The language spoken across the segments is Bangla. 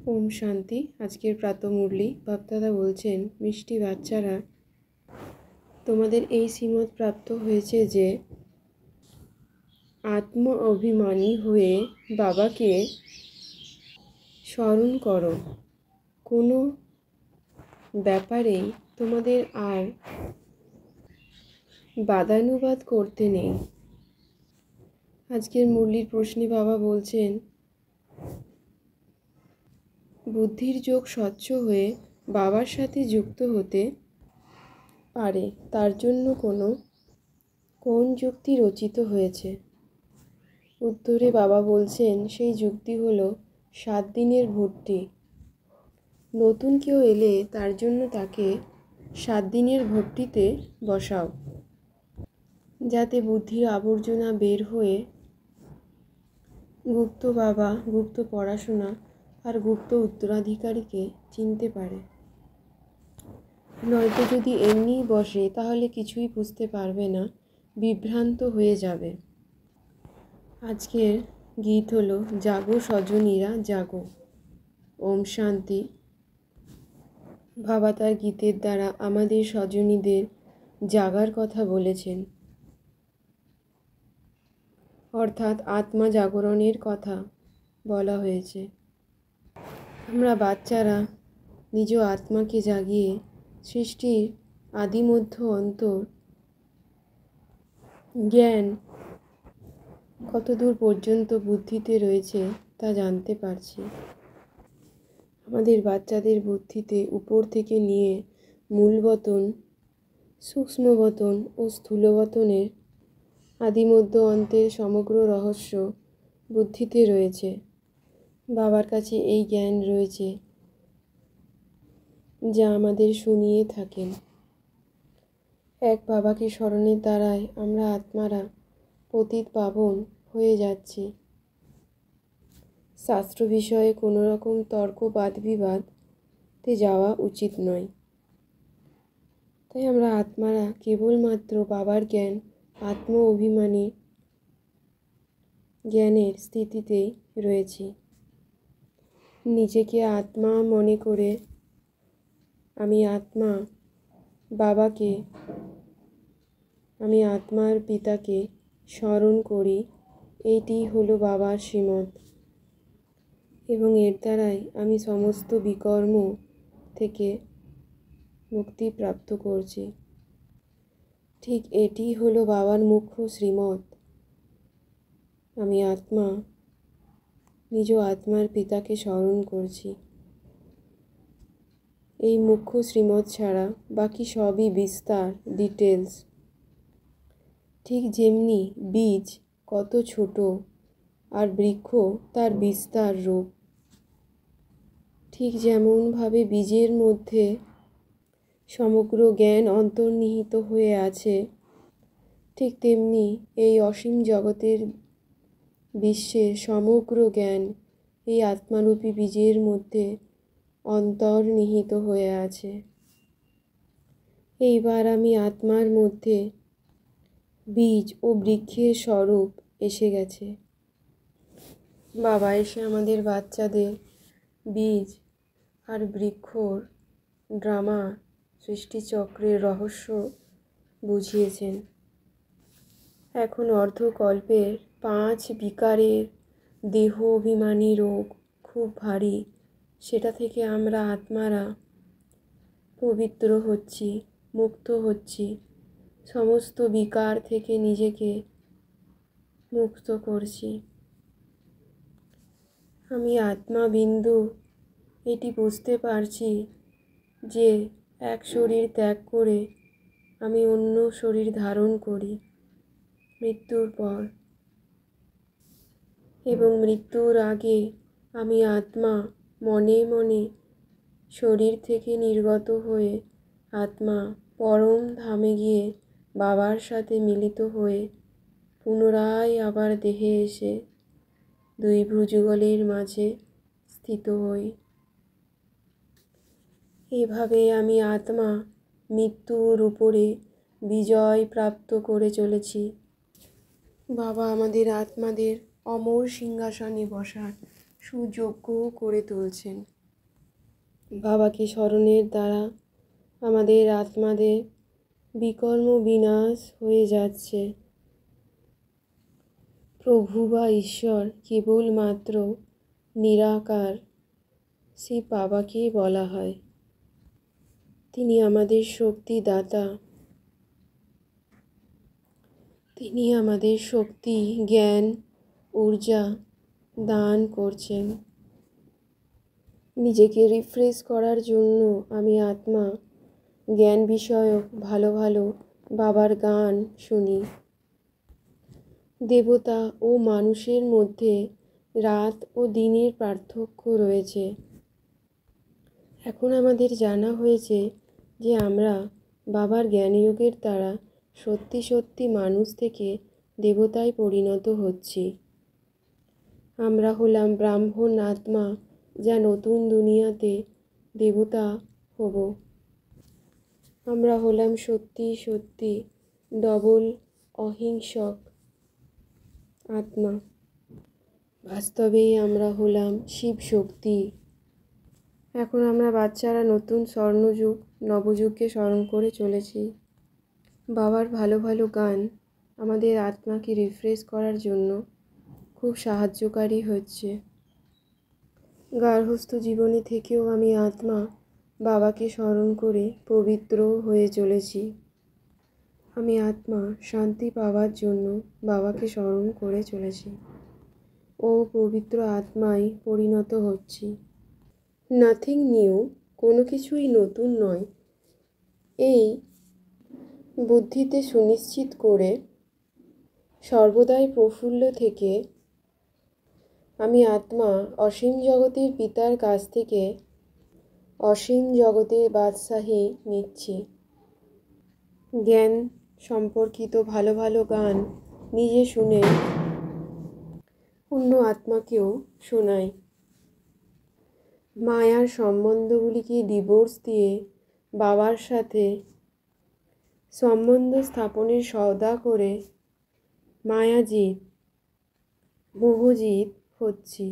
ওম শান্তি। আজকের প্রাতঃমুরলি বাপদাদা বলছেন, মিষ্টি বাচ্চারা, তোমাদের এই শ্রীমত প্রাপ্ত হয়েছে যে আত্ম অভিমানী হয়ে বাবাকে স্মরণ করো। কোনো ব্যাপারেই তোমাদের আর বাদানুবাদ করতে নেই। আজকের মুরলির প্রশ্নে বাবা বলছেন, বুদ্ধির যোগ স্বচ্ছ হয়ে বাবার সাথে যুক্ত হতে পারে, তার জন্য কোন যুক্তি রচিত হয়েছে? উত্তরে বাবা বলছেন, সেই যুক্তি হলো 7 দিনের ভর্তি। নতুন কেউ এলে তার জন্য তাকে 7 দিনের ভর্তিতে বসাও, যাতে বুদ্ধির আবর্জনা বের হয়ে গুপ্ত বাবা, গুপ্ত পড়াশোনা আর গুপ্ত উত্তরাধিকারীকে চিনতে পারে। নয়তো যদি এমনিই বসে তাহলে কিছুই বুঝতে পারবে না, বিভ্রান্ত হয়ে যাবে। আজকের গীত হলো, জাগো স্বজনীরা জাগো। ওম শান্তি। বাবা তার গীতের দ্বারা আমাদের স্বজনীদের জাগার কথা বলেছেন, অর্থাৎ আত্মা জাগরণের কথা বলা হয়েছে। আমরা বাচ্চারা নিজ আত্মাকে জাগিয়ে সৃষ্টির আদি মধ্য অন্তর জ্ঞান কতদূর পর্যন্ত বুদ্ধিতে রয়েছে তা জানতে পারছি। আমাদের বাচ্চাদের বুদ্ধিতে উপর থেকে নিয়ে মূলবতন, সূক্ষ্মবতন ও স্থূলবতনের আদিমধ্য অন্তের সমগ্র রহস্য বুদ্ধিতে রয়েছে। বাবার কাছে এই জ্ঞান রয়েছে যা আমাদের শুনিয়ে থাকেন। এক বাবাকে স্মরণের দ্বারাই আমরা আত্মারা পতিত পাবন হয়ে যাচ্ছি। শাস্ত্র বিষয়ে কোনো রকম তর্ক বাদ বিবাদে যাওয়া উচিত নয়। তাই আমরা আত্মারা কেবলমাত্র বাবার জ্ঞান, আত্ম অভিমানী জ্ঞানের স্থিতিতেই রয়েছি। নিজেকে আত্মা মনে করে আমি আত্মা, বাবাকে, আমি আত্মার পিতাকে স্মরণ করি। এইটি হলো বাবার শ্রীমত, এবং এর দ্বারাই আমি সমস্ত বিকর্ম থেকে মুক্তি প্রাপ্ত করছি। ঠিক এটি হলো বাবার মুখ্য শ্রীমত। আমি আত্মা নিজ আত্মার পিতাকে স্মরণ করছি। এই মুখ্য শ্রীমত ছাড়া বাকি সবই বিস্তার, ডিটেলস। ঠিক যেমনি বীজ কত ছোট আর বৃক্ষ তার বিস্তার রূপ, ঠিক যেমনভাবে বীজের মধ্যে সমগ্র জ্ঞান অন্তর্নিহিত হয়ে আছে, ঠিক তেমনি এই অসীম জগতের বিশ্বের সমগ্র জ্ঞান এই আত্মারূপী বীজের মধ্যে অন্তর্নিহিত হয়ে আছে। এইবার আমি আত্মার মধ্যে বীজ ও বৃক্ষের স্বরূপ এসে গেছে। বাবা এসে আমাদের বাচ্চাদের বীজ আর বৃক্ষর ড্রামা, সৃষ্টিচক্রের রহস্য বুঝিয়েছেন। এখন অর্ধকল্পের 5 বিকারের দেহ অভিমানী রোগ খুব ভারী, সেটা থেকে আমরা আত্মারা পবিত্র হচ্ছি, মুক্ত হচ্ছি, সমস্ত বিকার থেকে নিজেকে মুক্ত করছি। আমি আত্মা বিন্দু এটি বুঝতে পারছি যে এক শরীর ত্যাগ করে আমি অন্য শরীর ধারণ করি মৃত্যুর পর, এবং মৃত্যুর আগে আমি আত্মা মনে মনে শরীর থেকে নির্গত হয়ে আত্মা পরম ধামে গিয়ে বাবার সাথে মিলিত হয়ে পুনরায় আবার দেহে এসে 2 ভুজগলের মাঝে স্থিত হই। এভাবে আমি আত্মা মৃত্যুর উপরে বিজয় প্রাপ্ত করে চলেছি। বাবা আমাদের আত্মাদের অমর সিংহাসনে বসান সুযোগ্যও করে তুলছেন। বাবাকে স্মরণের দ্বারা আমাদের আত্মাদের বিকর্ম বিনাশ হয়ে যাচ্ছে। প্রভু বা ঈশ্বর কেবলমাত্র নিরাকার, সে বাবাকেই বলা হয়। তিনি আমাদের শক্তিদাতা। তিনি আমাদের শক্তি, জ্ঞান, ঊর্জা দান করছেন। নিজেকে রিফ্রেশ করার জন্য আমি আত্মা জ্ঞান বিষয়ক ভালো ভালো বাবার গান শুনি। দেবতা ও মানুষের মধ্যে রাত ও দিনের পার্থক্য রয়েছে। এখন আমাদের জানা হয়েছে যে আমরা বাবার জ্ঞানযোগের দ্বারা সত্যি সত্যি মানুষ থেকে দেবতায় পরিণত হচ্ছি। আমরা হলাম ব্রাহ্মণ আত্মা, যা নতুন দুনিয়াতে দেবতা হব। আমরা হলাম সত্যি সত্যি ডবল অহিংসক আত্মা। বাস্তবেই আমরা হলাম শিব শক্তি। এখন আমরা বাচ্চারা নতুন স্বর্ণযুগ নবযুগকে স্মরণ করে চলেছি। বাবার ভালো ভালো গান আমাদের আত্মাকে রিফ্রেশ করার জন্য খুব সাহায্যকারী হচ্ছে। গার্হস্থ্য জীবনে থেকেও আমি আত্মা বাবাকে স্মরণ করে পবিত্র হয়ে চলেছি। আমি আত্মা শান্তি পাওয়ার জন্য বাবাকে স্মরণ করে চলেছি ও পবিত্র আত্মায় পরিণত হচ্ছি। নাথিং নিউ, কোনো কিছুই নতুন নয়, এই বুদ্ধিতে সুনিশ্চিত করে সর্বদাই প্রফুল্ল থেকে আমি আত্মা অসীম জগতের পিতার কাছ থেকে অসীম জগতের বাদশাহী নিচ্ছি। জ্ঞান সম্পর্কিত ভালো ভালো গান নিজে শুনে অন্য আত্মাকেও শোনাই। মায়ার সম্বন্ধগুলিকে ডিভোর্স দিয়ে বাবার সাথে সম্বন্ধ স্থাপনের সওদা করে মায়াজিৎ মোহজিৎ হচ্ছি।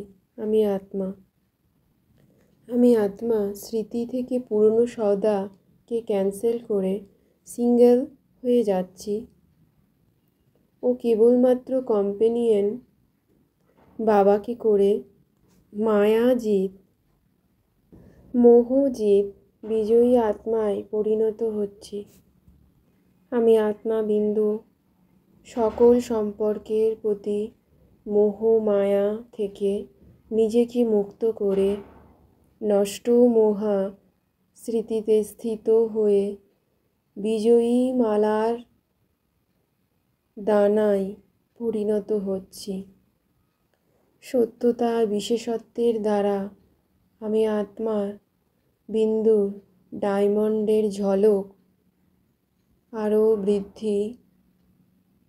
আমি আত্মা স্মৃতি থেকে পুরনো সওদাকে ক্যান্সেল করে সিঙ্গেল হয়ে যাচ্ছি ও কেবলমাত্র কম্পেনিয়ন বাবাকে করে মায়াজিৎ মোহজিৎ বিজয়ী আত্মায় পরিণত হচ্ছি। আমি আত্মা বিন্দু সকল সম্পর্কের প্রতি মোহ মায়া থেকে নিজেকে মুক্ত করে নষ্ট মোহা স্মৃতিতে স্থিত হয়ে বিজয়ী মালার দানায় পরিণত হচ্ছি। সত্যতা বিশেষত্বের দ্বারা আমি আত্মার বিন্দুর ডায়মন্ডের ঝলক আরও বৃদ্ধি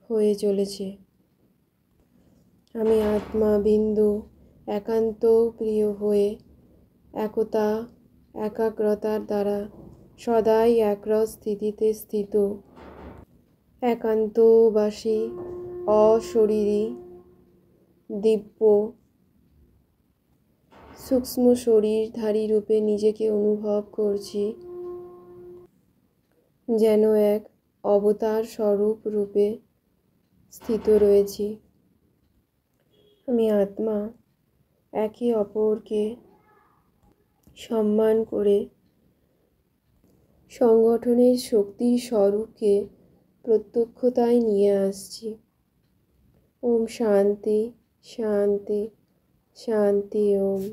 হয়ে চলেছে। আমি আত্মা বিন্দু একান্ত প্রিয় হয়ে একতা একাগ্রতার দ্বারা সদাই একরস স্থিতিতে স্থিত একান্তবাসী অশরীরী দিব্য সূক্ষ্ম শরীরধারী রূপে নিজেকে অনুভব করছি, যেন এক অবতার স্বরূপ রূপে স্থিত রয়েছি। আমি আত্মা একে অপরকে সম্মান করে সংগঠনের শক্তির স্বরূপকে প্রত্যক্ষতায় নিয়ে আসছি। ওম শান্তি শান্তি শান্তি ওম।